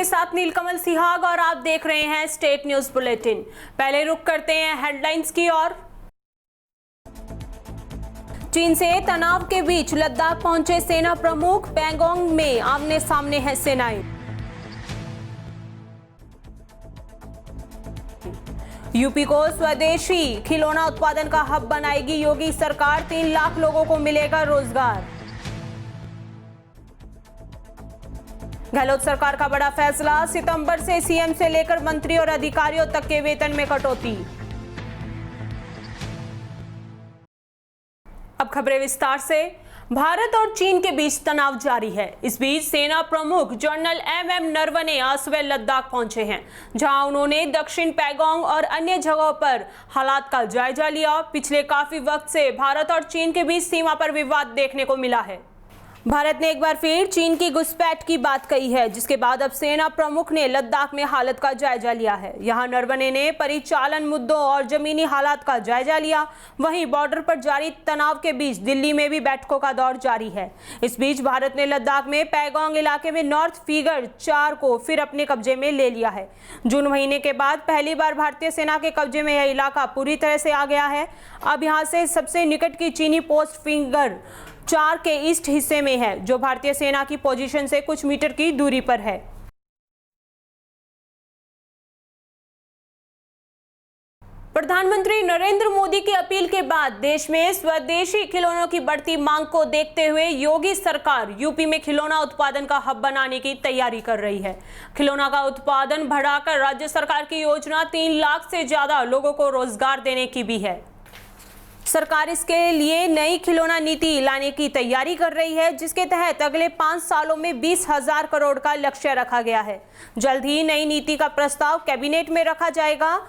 आपके साथ नीलकमल सिहाग और आप देख रहे हैं स्टेट न्यूज बुलेटिन। पहले रुक करते हैं हेडलाइंस की ओर। चीन से तनाव के बीच लद्दाख पहुंचे सेना प्रमुख, पैंगोंग में आमने सामने है सेनाएं। यूपी को स्वदेशी खिलौना उत्पादन का हब बनाएगी योगी सरकार, 3 लाख लोगों को मिलेगा रोजगार। गहलोत सरकार का बड़ा फैसला, सितंबर से सीएम से लेकर मंत्री और अधिकारियों तक के वेतन में कटौती। अब खबरें विस्तार से। भारत और चीन के बीच तनाव जारी है। इस बीच सेना प्रमुख जनरल एमएम नरवणे आज सुबह लद्दाख पहुंचे हैं, जहां उन्होंने दक्षिण पैंगोंग और अन्य जगहों पर हालात का जायजा लिया। पिछले काफी वक्त से भारत और चीन के बीच सीमा पर विवाद देखने को मिला है। भारत ने एक बार फिर चीन की घुसपैठ की बात कही है, जिसके बाद अब सेना प्रमुख ने लद्दाख में हालत का जायजा लिया है। यहां नरवणे ने परिचालन मुद्दों और जमीनी हालात का जायजा लिया। वहीं बॉर्डर पर जारी तनाव के बीच दिल्ली में भी बैठकों का दौर जारी है। इस बीच भारत ने लद्दाख में पैंगोंग इलाके में नॉर्थ फिगर 4 को फिर अपने कब्जे में ले लिया है। जून महीने के बाद पहली बार भारतीय सेना के कब्जे में यह इलाका पूरी तरह से आ गया है। अब यहाँ से सबसे निकट की चीनी पोस्ट फिगर 4 के ईस्ट हिस्से में है, जो भारतीय सेना की पोजीशन से कुछ मीटर की दूरी पर है। प्रधानमंत्री नरेंद्र मोदी की अपील के बाद देश में स्वदेशी खिलौनों की बढ़ती मांग को देखते हुए योगी सरकार यूपी में खिलौना उत्पादन का हब बनाने की तैयारी कर रही है। खिलौना का उत्पादन बढ़ाकर राज्य सरकार की योजना 3 लाख से ज्यादा लोगों को रोजगार देने की भी है। सरकार इसके लिए नई खिलौना नीति लाने की तैयारी कर रही है, जिसके तहत अगले 5 सालों में 20,000 करोड़ का लक्ष्य रखा गया है। जल्द ही नई नीति का प्रस्ताव कैबिनेट में रखा जाएगा।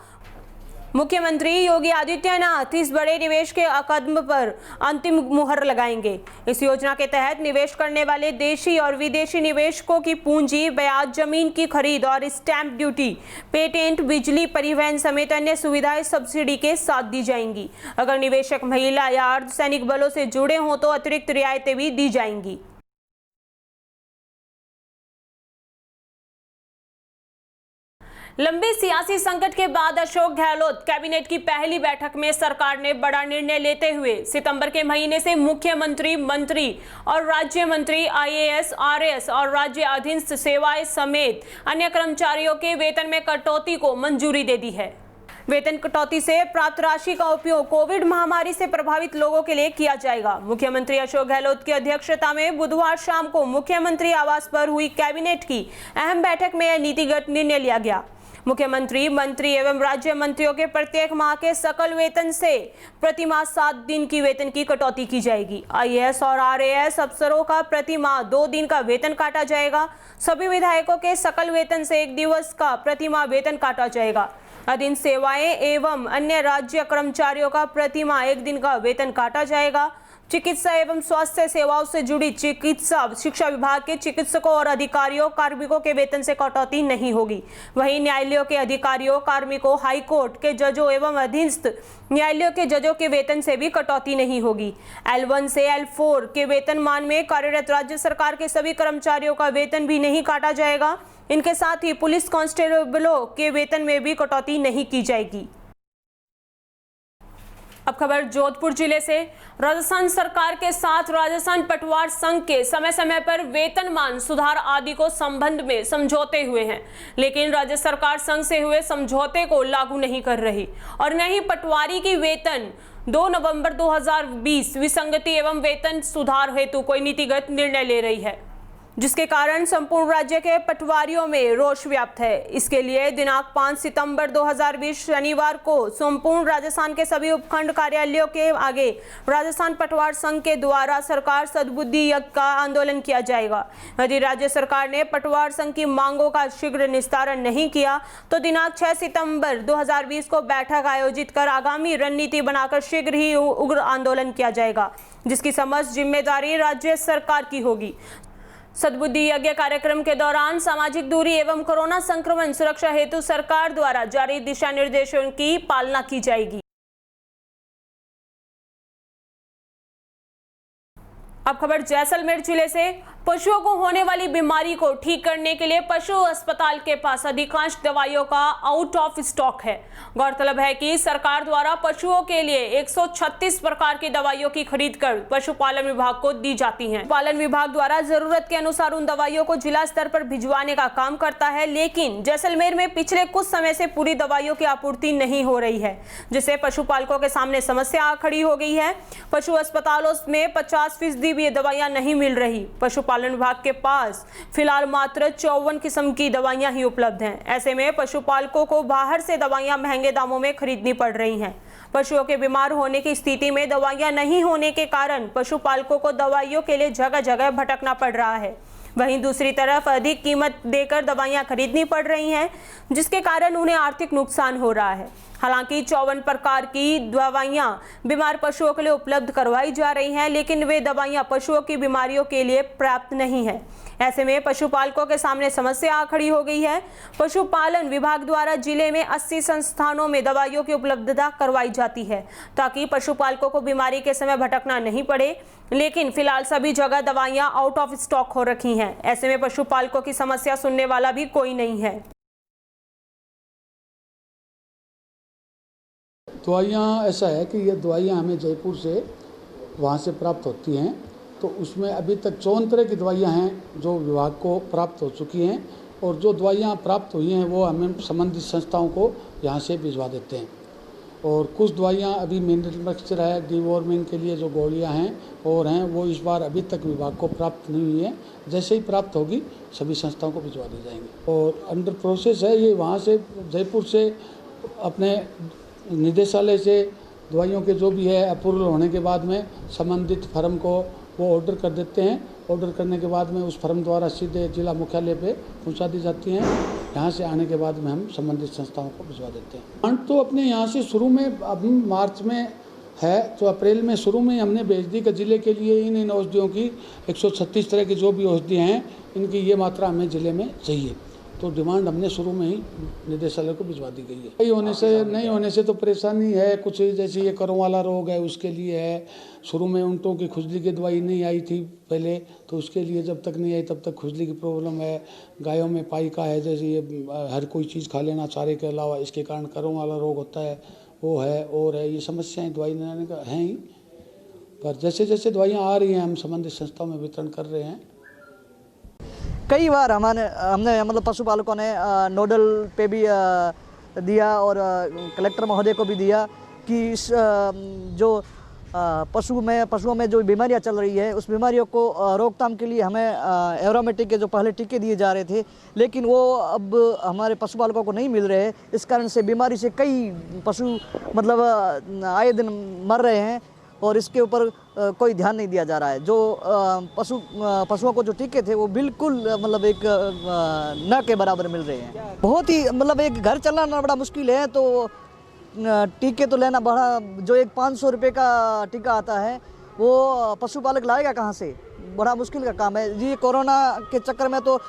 मुख्यमंत्री योगी आदित्यनाथ इस बड़े निवेश के कदम पर अंतिम मुहर लगाएंगे। इस योजना के तहत निवेश करने वाले देशी और विदेशी निवेशकों की पूंजी, ब्याज, जमीन की खरीद और स्टैंप ड्यूटी, पेटेंट, बिजली, परिवहन समेत अन्य सुविधाएं सब्सिडी के साथ दी जाएंगी। अगर निवेशक महिला या अर्धसैनिक बलों से जुड़े हों तो अतिरिक्त रियायतें भी दी जाएंगी। लंबे सियासी संकट के बाद अशोक गहलोत कैबिनेट की पहली बैठक में सरकार ने बड़ा निर्णय लेते हुए सितंबर के महीने से मुख्यमंत्री, मंत्री और राज्य मंत्री, आईएएस, आरएएस और राज्य अधीनस्थ सेवाएं समेत अन्य कर्मचारियों के वेतन में कटौती को मंजूरी दे दी है। वेतन कटौती से प्राप्त राशि का उपयोग कोविड महामारी से प्रभावित लोगों के लिए किया जाएगा। मुख्यमंत्री अशोक गहलोत की अध्यक्षता में बुधवार शाम को मुख्यमंत्री आवास पर हुई कैबिनेट की अहम बैठक में यह नीतिगत निर्णय लिया गया। मुख्यमंत्री, मंत्री एवं राज्य मंत्रियों के प्रत्येक माह के सकल वेतन से प्रति माह 7 दिन की वेतन की कटौती की जाएगी। आईएएस और आरएएस अफसरों का प्रति माह 2 दिन का वेतन काटा जाएगा। सभी विधायकों के सकल वेतन से 1 दिवस का प्रति माह वेतन काटा जाएगा। अधीन सेवाएं एवं अन्य राज्य कर्मचारियों का प्रति माह 1 दिन का वेतन काटा जाएगा। चिकित्सा एवं स्वास्थ्य सेवाओं से जुड़ी चिकित्सा शिक्षा विभाग के चिकित्सकों और अधिकारियों, कार्मिकों के वेतन से कटौती नहीं होगी। वहीं न्यायालयों के अधिकारियों, कार्मिकों, हाईकोर्ट के जजों एवं अधीनस्थ न्यायालयों के जजों के वेतन से भी कटौती नहीं होगी। L1 से L4 के वेतनमान में कार्यरत राज्य सरकार के सभी कर्मचारियों का वेतन भी नहीं काटा जाएगा। इनके साथ ही पुलिस कांस्टेबलों के वेतन में भी कटौती नहीं की जाएगी। अब खबर जोधपुर जिले से। राजस्थान सरकार के साथ राजस्थान पटवार संघ के समय समय पर वेतनमान सुधार आदि को संबंध में समझौते हुए हैं, लेकिन राज्य सरकार संघ से हुए समझौते को लागू नहीं कर रही और न ही पटवारी की वेतन 2 नवंबर 2020 विसंगति एवं वेतन सुधार हेतु कोई नीतिगत निर्णय ले रही है, जिसके कारण संपूर्ण राज्य के पटवारियों में रोष व्याप्त है। इसके लिए दिनांक 5 सितंबर 2020 शनिवार को संपूर्ण राजस्थान के सभी उपखंड कार्यालयों के आगे राजस्थान पटवार संघ के द्वारा सरकार सद्बुद्धि यज्ञ का आंदोलन किया जाएगा। यदि राज्य सरकार ने पटवार संघ की मांगों का शीघ्र निस्तारण नहीं किया तो दिनांक 6 सितंबर 2020 को बैठक आयोजित कर आगामी रणनीति बनाकर शीघ्र ही उग्र आंदोलन किया जाएगा, जिसकी समस्त जिम्मेदारी राज्य सरकार की होगी। सद्बुद्धि यज्ञ कार्यक्रम के दौरान सामाजिक दूरी एवं कोरोना संक्रमण सुरक्षा हेतु सरकार द्वारा जारी दिशा निर्देशों की पालना की जाएगी। अब खबर जैसलमेर जिले से। पशुओं को होने वाली बीमारी को ठीक करने के लिए पशु अस्पताल के पास अधिकांश दवाइयों का आउट ऑफ स्टॉक है। गौरतलब है कि सरकार द्वारा पशुओं के लिए 136 प्रकार की दवाइयों की खरीद कर पशुपालन विभाग को दी जाती हैं। पालन विभाग द्वारा जरूरत के अनुसार उन दवाइयों को जिला स्तर पर भिजवाने का काम करता है, लेकिन जैसलमेर में पिछले कुछ समय से पूरी दवाइयों की आपूर्ति नहीं हो रही है, जिससे पशुपालकों के सामने समस्या खड़ी हो गई है। पशु अस्पतालों में 50% भी दवाइयां नहीं मिल रही। पशुपालन विभाग के पास फिलहाल मात्र 54 किस्म की दवाइयां ही उपलब्ध हैं। ऐसे में पशुपालकों को बाहर से दवाइयां महंगे दामों में खरीदनी पड़ रही हैं। पशुओं के बीमार होने की स्थिति में दवाइयां नहीं होने के कारण पशुपालकों को दवाइयों के लिए जगह जगह भटकना पड़ रहा है। वहीं दूसरी तरफ अधिक कीमत देकर दवाइयां खरीदनी पड़ रही हैं, जिसके कारण उन्हें आर्थिक नुकसान हो रहा है। हालांकि 54 प्रकार की दवाइयां बीमार पशुओं के लिए उपलब्ध करवाई जा रही हैं, लेकिन वे दवाइयां पशुओं की बीमारियों के लिए पर्याप्त नहीं है। ऐसे में पशुपालकों के सामने समस्या खड़ी हो गई है। पशुपालन विभाग द्वारा जिले में 80 संस्थानों में दवाइयों की उपलब्धता करवाई जाती है, ताकि पशुपालकों को बीमारी के समय भटकना नहीं पड़े, लेकिन फिलहाल सभी जगह दवाइयां आउट ऑफ स्टॉक हो रखी हैं। ऐसे में पशुपालकों की समस्या सुनने वाला भी कोई नहीं है। दवाइयाँ ऐसा है कि ये दवाइयाँ हमें जयपुर से वहाँ से प्राप्त होती हैं, तो उसमें अभी तक 54 तरह की दवाइयाँ हैं जो विभाग को प्राप्त हो चुकी हैं, और जो दवाइयाँ प्राप्त हुई हैं वो हमें संबंधित संस्थाओं को यहाँ से भिजवा देते हैं। और कुछ दवाइयाँ अभी मिनरल मिक्सचर है, डिवॉर्मिंग के लिए जो गोलियाँ हैं और हैं, वो इस बार अभी तक विभाग को प्राप्त नहीं हुई है। जैसे ही प्राप्त होगी सभी संस्थाओं को भिजवा दी जाएंगी और अंडर प्रोसेस है। ये वहाँ से जयपुर से अपने निदेशालय से दवाइयों के जो भी है अप्रूवल होने के बाद में संबंधित फर्म को वो ऑर्डर कर देते हैं। ऑर्डर करने के बाद में उस फर्म द्वारा सीधे जिला मुख्यालय पे पहुंचा दी जाती हैं। यहाँ से आने के बाद में हम संबंधित संस्थाओं को भिजवा देते हैं। प्लांट तो अपने यहाँ से शुरू में अब मार्च में है, तो अप्रैल में शुरू में हमने भेज दी कि जिले के लिए इन औषधियों की 136 तरह की जो भी औषधियाँ हैं, इनकी ये मात्रा हमें ज़िले में चाहिए। तो डिमांड हमने शुरू में ही निदेशालय को भिजवा दी गई है। नहीं होने से तो परेशानी है कुछ, जैसे ये करों वाला रोग है उसके लिए है। शुरू में ऊँटों की खुजली की दवाई नहीं आई थी पहले, तो उसके लिए जब तक नहीं आई तब तक खुजली की प्रॉब्लम है। गायों में पाई का है, जैसे ये हर कोई चीज़ खा लेना चारे के अलावा, इसके कारण करों वाला रोग होता है, वो है और है। ये समस्याएँ दवाई लेने का हैं ही, पर जैसे जैसे दवाइयाँ आ रही हैं हम संबंधित संस्थाओं में वितरण कर रहे हैं। कई बार हमने मतलब पशुपालकों ने नोडल पे भी दिया और कलेक्टर महोदय को भी दिया कि इस जो पशुओं में जो बीमारियां चल रही है उस बीमारियों को रोकथाम के लिए हमें एरोमेटिक के जो पहले टीके दिए जा रहे थे, लेकिन वो अब हमारे पशुपालकों को नहीं मिल रहे हैं। इस कारण से बीमारी से कई पशु मतलब आए दिन मर रहे हैं और इसके ऊपर कोई ध्यान नहीं दिया जा रहा है। जो पशुओं को जो टीके थे वो बिल्कुल मतलब एक न के बराबर मिल रहे हैं। बहुत ही मतलब एक घर चलाना बड़ा मुश्किल है, तो टीके तो लेना बड़ा, जो एक 500 रुपये का टीका आता है वो पशुपालक लाएगा कहाँ से, बड़ा मुश्किल का काम है जी। कोरोना के चक्कर में तो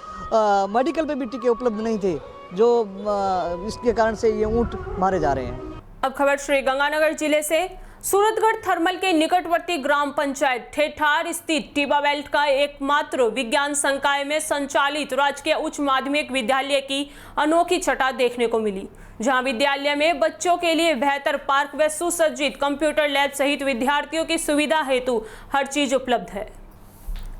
मेडिकल पे भी टीके उपलब्ध नहीं थे, जो इसके कारण से ये ऊँट मारे जा रहे हैं। अब खबर श्रीगंगानगर जिले से। सूरतगढ़ थर्मल के निकटवर्ती ग्राम पंचायत ठेठार स्थित टिबा बेल्ट का एकमात्र विज्ञान संकाय में संचालित राजकीय उच्च माध्यमिक विद्यालय की अनोखी छटा देखने को मिली, जहां विद्यालय में बच्चों के लिए बेहतर पार्क व सुसज्जित कंप्यूटर लैब सहित विद्यार्थियों की सुविधा हेतु हर चीज उपलब्ध है।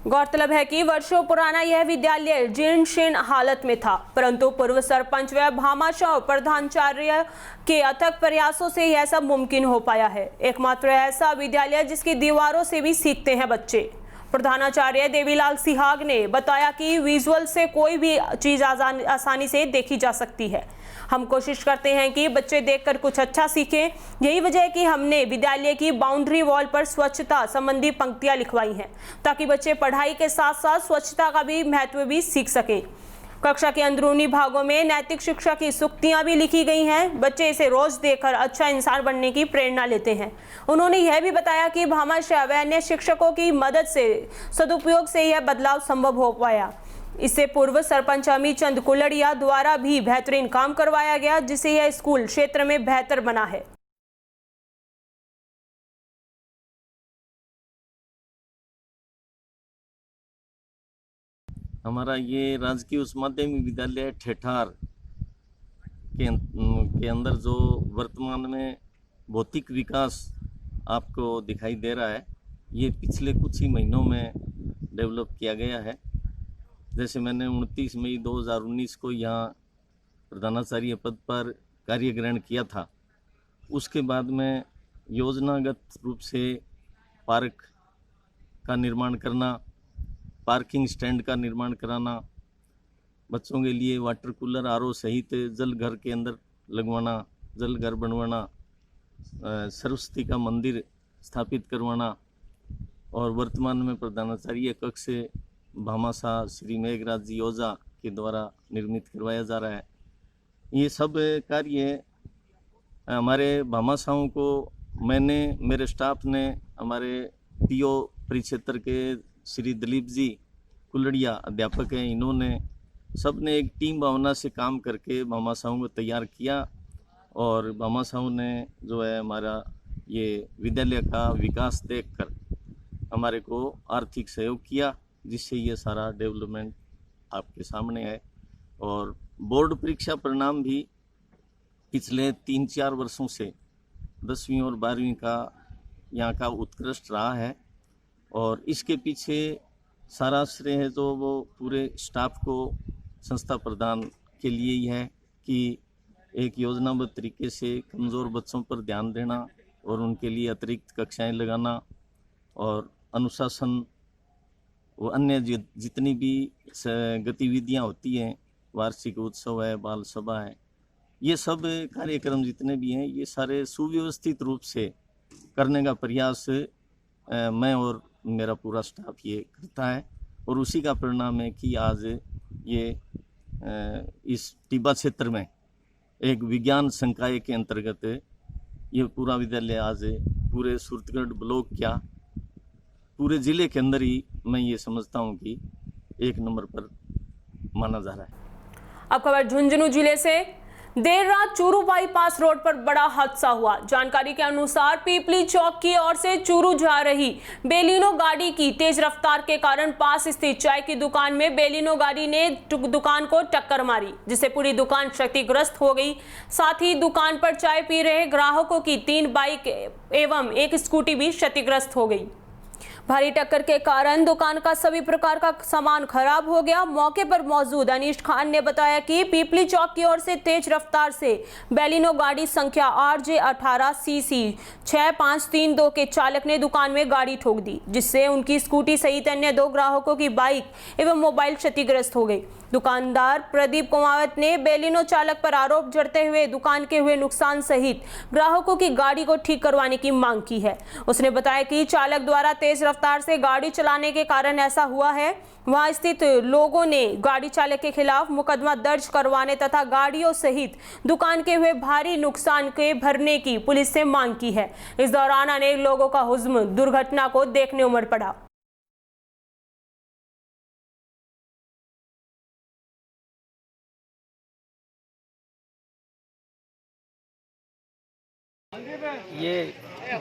गौरतलब है कि वर्षों पुराना यह विद्यालय जीर्ण शीर्ण हालत में था, परंतु पूर्व सरपंच व भामाशाह प्रधानाचार्य के अथक प्रयासों से यह सब मुमकिन हो पाया है। एकमात्र ऐसा विद्यालय जिसकी दीवारों से भी सीखते हैं बच्चे। प्रधानाचार्य देवीलाल सिहाग ने बताया कि विजुअल से कोई भी चीज आसानी से देखी जा सकती है। हम कोशिश करते हैं कि बच्चे देखकर कुछ अच्छा सीखें। यही वजह है कि हमने विद्यालय की बाउंड्री वॉल पर स्वच्छता संबंधी पंक्तियां लिखवाई हैं, ताकि बच्चे पढ़ाई के साथ साथ स्वच्छता का भी महत्व भी सीख सकें। कक्षा के अंदरूनी भागों में नैतिक शिक्षा की सूक्तियां भी लिखी गई हैं। बच्चे इसे रोज देखकर अच्छा इंसान बनने की प्रेरणा लेते हैं। उन्होंने यह भी बताया कि भामाशाह व अन्य शिक्षकों की मदद से सदुपयोग से यह बदलाव संभव हो पाया। इससे पूर्व सरपंच अमित चंद कुलड़िया द्वारा भी बेहतरीन काम करवाया गया, जिससे यह स्कूल क्षेत्र में बेहतर बना है। हमारा ये राजकीय उच्च माध्यमिक विद्यालय ठेठार के अंदर जो वर्तमान में भौतिक विकास आपको दिखाई दे रहा है, ये पिछले कुछ ही महीनों में डेवलप किया गया है। जैसे मैंने 29 मई 2019 को यहाँ प्रधानाचार्य पद पर कार्य ग्रहण किया था, उसके बाद में योजनागत रूप से पार्क का निर्माण करना, पार्किंग स्टैंड का निर्माण कराना, बच्चों के लिए वाटर कूलर, आरओ सहित जल घर के अंदर लगवाना, जल घर बनवाना, सरस्वती का मंदिर स्थापित करवाना और वर्तमान में प्रधानाचार्य कक्ष भामाशाह श्री मेघराज जी ओझा के द्वारा निर्मित करवाया जा रहा है। ये सब कार्य हमारे भामाशाहों को मैंने, मेरे स्टाफ ने, हमारे पीओ परिक्षेत्र के श्री दिलीप जी कुलड़िया अध्यापक हैं, इन्होंने सब ने एक टीम भावना से काम करके भामाशाहों को तैयार किया और भामाशाहों ने जो है हमारा ये विद्यालय का विकास देखकर हमारे को आर्थिक सहयोग किया, जिससे ये सारा डेवलपमेंट आपके सामने है। और बोर्ड परीक्षा परिणाम भी पिछले 3-4 वर्षों से 10वीं और 12वीं का यहाँ का उत्कृष्ट रहा है और इसके पीछे सारा श्रेय है तो वो पूरे स्टाफ को, संस्था प्रधान के लिए ही है कि एक योजनाबद्ध तरीके से कमज़ोर बच्चों पर ध्यान देना और उनके लिए अतिरिक्त कक्षाएं लगाना और अनुशासन व अन्य जितनी भी गतिविधियां होती हैं, वार्षिक उत्सव है, बाल सभा है, ये सब कार्यक्रम जितने भी हैं ये सारे सुव्यवस्थित रूप से करने का प्रयास मैं और मेरा पूरा स्टाफ ये करता है और उसी का परिणाम है कि आज ये इस टिब्बा क्षेत्र में एक विज्ञान संकाय के अंतर्गत ये पूरा विद्यालय आज पूरे सूरतगढ़ ब्लॉक क्या पूरे ज़िले के अंदर ही मैं ये समझता हूँ कि 1 नंबर पर माना जा रहा है। अब खबर झुंझुनू जिले से। देर रात चूरू बाईपास रोड पर बड़ा हादसा हुआ। जानकारी के अनुसार पीपली चौक की ओर से चूरू जा रही बेलिनो गाड़ी की तेज रफ्तार के कारण पास स्थित चाय की दुकान में बेलिनो गाड़ी ने दुकान को टक्कर मारी, जिससे पूरी दुकान क्षतिग्रस्त हो गई। साथ ही दुकान पर चाय पी रहे ग्राहकों की 3 बाइक एवं 1 स्कूटी भी क्षतिग्रस्त हो गई। भारी टक्कर के कारण दुकान का सभी प्रकार का सामान खराब हो गया। मौके पर मौजूद अनीश खान ने बताया कि पीपली चौक की ओर से तेज रफ्तार से बेलिनो गाड़ी संख्या RJ18 CC 6532 के चालक ने दुकान में गाड़ी ठोक दी, जिससे उनकी स्कूटी सहित अन्य 2 ग्राहकों की बाइक एवं मोबाइल क्षतिग्रस्त हो गई। दुकानदार प्रदीप कुमावत ने बेलिनो चालक पर आरोप जड़ते हुए दुकान के हुए नुकसान सहित ग्राहकों की गाड़ी को ठीक करवाने की मांग की है। उसने बताया कि चालक द्वारा तेज रफ्तार से गाड़ी चलाने के कारण ऐसा हुआ है। वहां स्थित लोगों ने गाड़ी चालक के खिलाफ मुकदमा दर्ज करवाने तथा गाड़ियों सहित दुकान के हुए भारी नुकसान के भरने की पुलिस से मांग की है। इस दौरान अनेक लोगों का हुज्म दुर्घटना को देखने उमड़ पड़ा। ये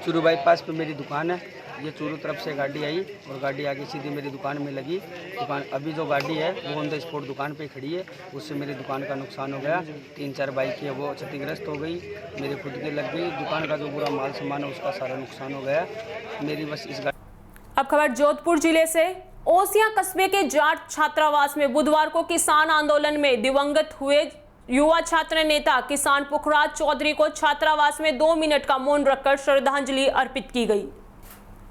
चूरू बाईपास पे मेरी दुकान है। ये चूरू तरफ से गाड़ी आई और गाड़ी आगे सीधी मेरी दुकान में लगी। दुकान अभी जो गाड़ी है वो ऑन द स्पॉट दुकान पे खड़ी है, उससे मेरी दुकान का नुकसान हो गया। 3-4 बाइकें है वो क्षतिग्रस्त हो गई, मेरे खुद के लग गई। दुकान का जो पूरा माल सामान है उसका सारा नुकसान हो गया मेरी बस इस गाड़ी। अब खबर जोधपुर जिले से। ओसियां कस्बे के जाट छात्रावास में बुधवार को किसान आंदोलन में दिवंगत हुए युवा छात्र नेता किसान पुखराज चौधरी को छात्रावास में 2 मिनट का मौन रखकर श्रद्धांजलि अर्पित की गई।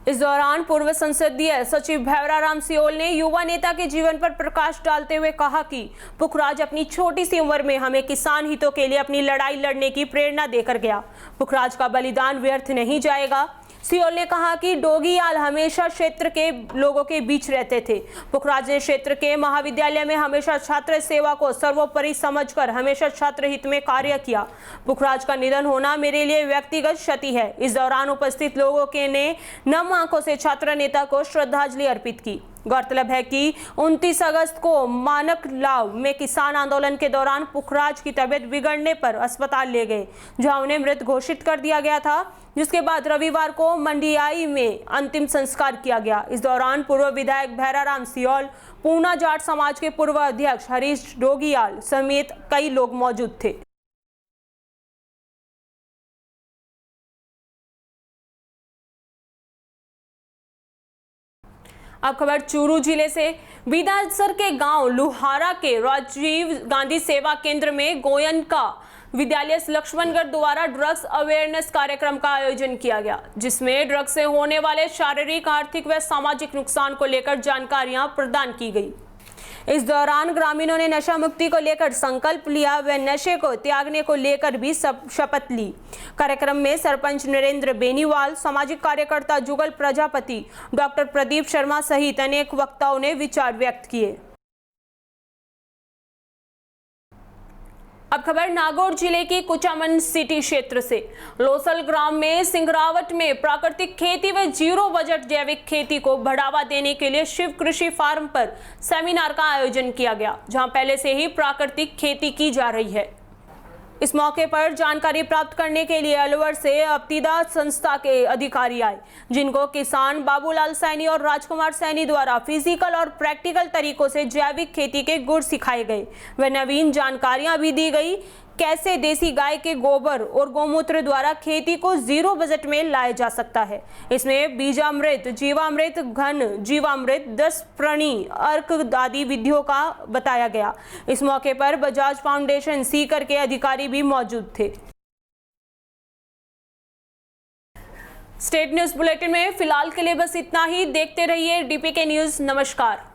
इस दौरान पूर्व संसदीय सचिव भैवराराम सियोल ने युवा नेता के जीवन पर प्रकाश डालते हुए कहा कि पुखराज अपनी छोटी सी उम्र में हमें किसान हितों के लिए अपनी लड़ाई लड़ने की प्रेरणा देकर गया। पुखराज का बलिदान व्यर्थ नहीं जाएगा। सियोल ने कहा कि डोगियाल हमेशा क्षेत्र के लोगों के बीच रहते थे। पुखराज ने क्षेत्र के महाविद्यालय में हमेशा छात्र सेवा को सर्वोपरि समझकर हमेशा छात्र हित में कार्य किया। पुखराज का निधन होना मेरे लिए व्यक्तिगत क्षति है। इस दौरान उपस्थित लोगों के ने नम नम आंखों से छात्र नेता को श्रद्धांजलि अर्पित की। गौरतलब है कि 29 अगस्त को मानक लाव में किसान आंदोलन के दौरान पुखराज की तबीयत बिगड़ने पर अस्पताल ले गए, जहां उन्हें मृत घोषित कर दिया गया था, जिसके बाद रविवार को मंडियाई में अंतिम संस्कार किया गया। इस दौरान पूर्व विधायक भैराराम सियोल, पूना जाट समाज के पूर्व अध्यक्ष हरीश डोगियाल समेत कई लोग मौजूद थे। अब खबर चूरू जिले से। बीदासर के गांव लुहारा के राजीव गांधी सेवा केंद्र में गोयनका विद्यालय लक्ष्मणगढ़ द्वारा ड्रग्स अवेयरनेस कार्यक्रम का आयोजन किया गया, जिसमें ड्रग्स से होने वाले शारीरिक, आर्थिक व सामाजिक नुकसान को लेकर जानकारियां प्रदान की गई। इस दौरान ग्रामीणों ने नशा मुक्ति को लेकर संकल्प लिया व नशे को त्यागने को लेकर भी शपथ ली। कार्यक्रम में सरपंच नरेंद्र बेनीवाल, सामाजिक कार्यकर्ता जुगल प्रजापति, डॉक्टर प्रदीप शर्मा सहित अनेक वक्ताओं ने विचार व्यक्त किए। अब खबर नागौर जिले की कुचामन सिटी क्षेत्र से। लोसल ग्राम में सिंगरावट में प्राकृतिक खेती व जीरो बजट जैविक खेती को बढ़ावा देने के लिए शिव कृषि फार्म पर सेमिनार का आयोजन किया गया, जहां पहले से ही प्राकृतिक खेती की जा रही है। इस मौके पर जानकारी प्राप्त करने के लिए अलवर से अपतिदा संस्था के अधिकारी आए, जिनको किसान बाबूलाल सैनी और राजकुमार सैनी द्वारा फिजिकल और प्रैक्टिकल तरीकों से जैविक खेती के गुर सिखाए गए व नवीन जानकारियां भी दी गई, कैसे देसी गाय के गोबर और गौमूत्र द्वारा खेती को जीरो बजट में लाया जा सकता है। इसमें बीजामृत, जीवामृत, घन जीवामृत, 10 प्रणी, अर्क आदि विधियों का बताया गया। इस मौके पर बजाज फाउंडेशन सीकर के अधिकारी भी मौजूद थे। स्टेट न्यूज बुलेटिन में फिलहाल के लिए बस इतना ही। देखते रहिए डीपीके न्यूज। नमस्कार।